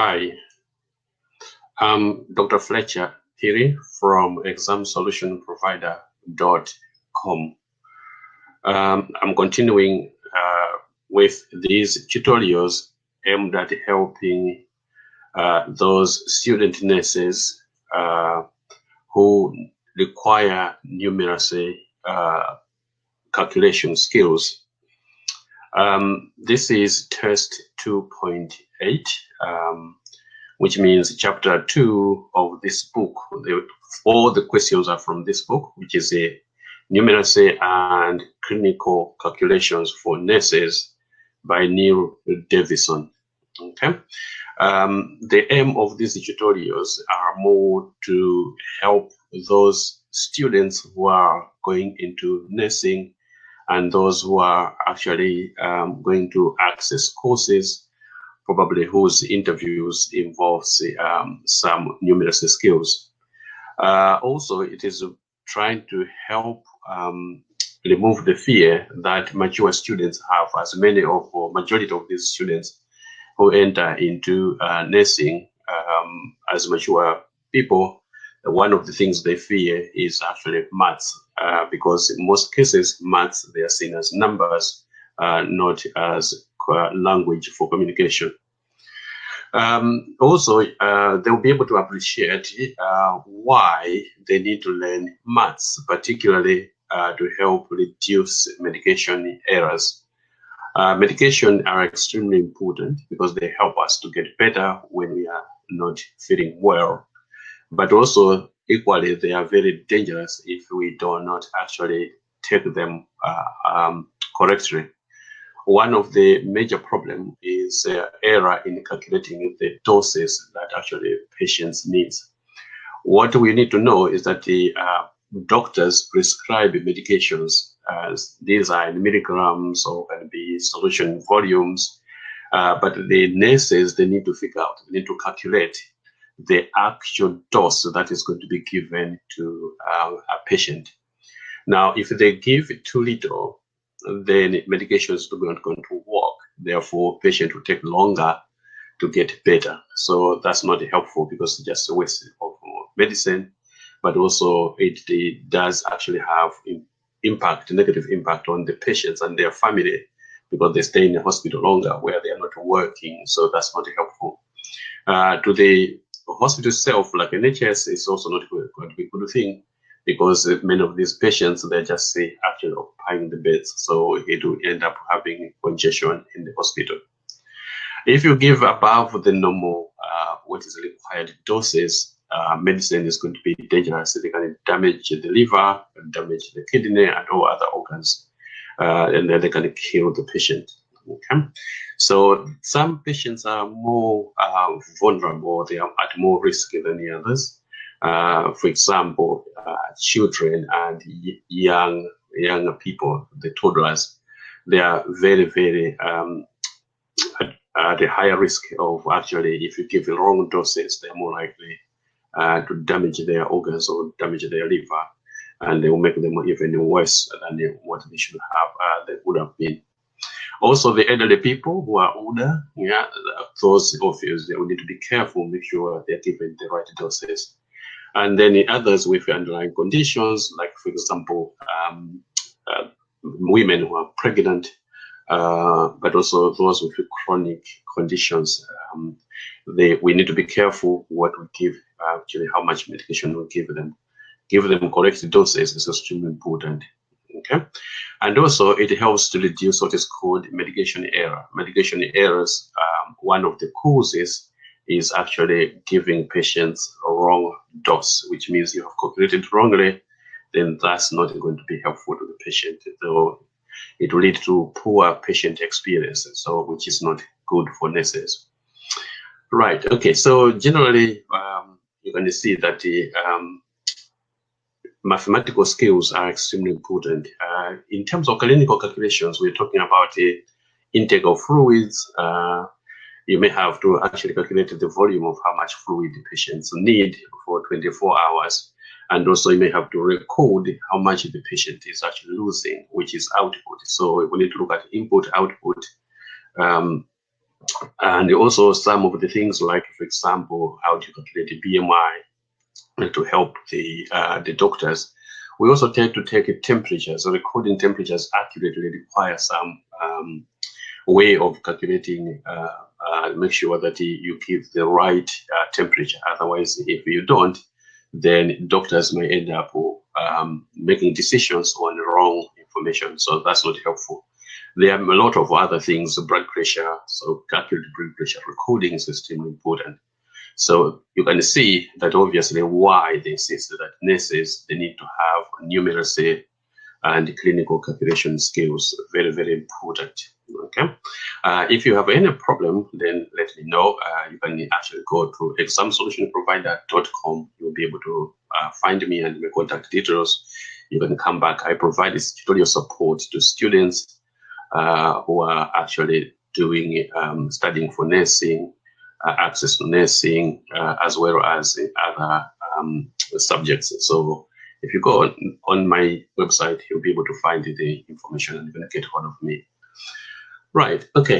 Hi, I'm Dr. Fletcher Thierry from examsolutionprovider.com. I'm continuing with these tutorials aimed at helping those student nurses who require numeracy calculation skills. This is test 2.8. Which means chapter 2 of this book. All the questions are from this book, which is a numeracy and clinical calculations for nurses by Neil Davison. Okay. The aim of these tutorials are more to help those students who are going into nursing and those who are actually going to access courses, probably whose interviews involves some numeracy skills. Also, it is trying to help remove the fear that mature students have, as many of, or majority of these students who enter into nursing as mature people, one of the things they fear is actually maths, because in most cases, maths, they are seen as numbers, not as language for communication. Also, they'll be able to appreciate why they need to learn maths, particularly to help reduce medication errors. Medication are extremely important because they help us to get better when we are not feeling well, but also equally they are very dangerous if we do not actually take them correctly. One of the major problems is error in calculating the doses that actually patients need. What we need to know is that the doctors prescribe medications, as these are in milligrams or can be solution volumes, but the nurses, they need to figure out, they need to calculate the actual dose that is going to be given to a patient. Now, if they give too little, then medication is not going to work. Therefore, patient will take longer to get better. So that's not helpful because it's just a waste of medicine, but also it does actually have impact, negative impact on the patients and their family because they stay in the hospital longer where they are not working. So that's not helpful. To the hospital itself, like NHS, is also not going to be a good thing, because many of these patients, they just say actually occupying the beds, so it will end up having congestion in the hospital. If you give above the normal, what is required doses, medicine is going to be dangerous. They can damage the liver, damage the kidney, and all other organs, and then they can kill the patient. Okay, so some patients are more vulnerable; they are at more risk than the others. For example, children and young people, the toddlers, they are very, very at the higher risk of actually, if you give the wrong doses, they're more likely to damage their organs or damage their liver, and they will make them even worse than what they should have, they would have been. Also, the elderly people who are older, yeah, those obviously we need to be careful, make sure they're given the right doses. And then the others with underlying conditions, like, for example, women who are pregnant, but also those with chronic conditions. We need to be careful what we give, actually how much medication we give them. Give them correct doses is extremely important. Okay, and also it helps to reduce what is called medication error. Medication errors, one of the causes is actually giving patients a wrong dose, which means you have calculated wrongly, then that's not going to be helpful to the patient. So it will lead to poor patient experience, so which is not good for nurses. Right, okay, so generally you're going to see that the mathematical skills are extremely important. In terms of clinical calculations, we're talking about the intake of fluids. You may have to actually calculate the volume of how much fluid the patients need for 24 hours. And also you may have to record how much the patient is actually losing, which is output. So we need to look at input, output, And also some of the things like, for example, how to calculate the BMI to help the doctors. We also tend to take temperatures. So recording temperatures accurately requires some way of calculating, make sure that you give the right temperature. Otherwise, if you don't, then doctors may end up making decisions on wrong information. So that's not helpful. There are a lot of other things, blood pressure. So calculated blood pressure recording is extremely important. So you can see that obviously why they insist that nurses, they need to have numeracy and clinical calculation skills. Very, very important. Okay. If you have any problem, then let me know. You can actually go to examsolutionprovider.com. You'll be able to find me and my contact details. You can come back. I provide this tutorial support to students who are actually doing studying for nursing, access to nursing, as well as other subjects. So if you go on my website, you'll be able to find the information and you're going to get hold of me. Right. Okay.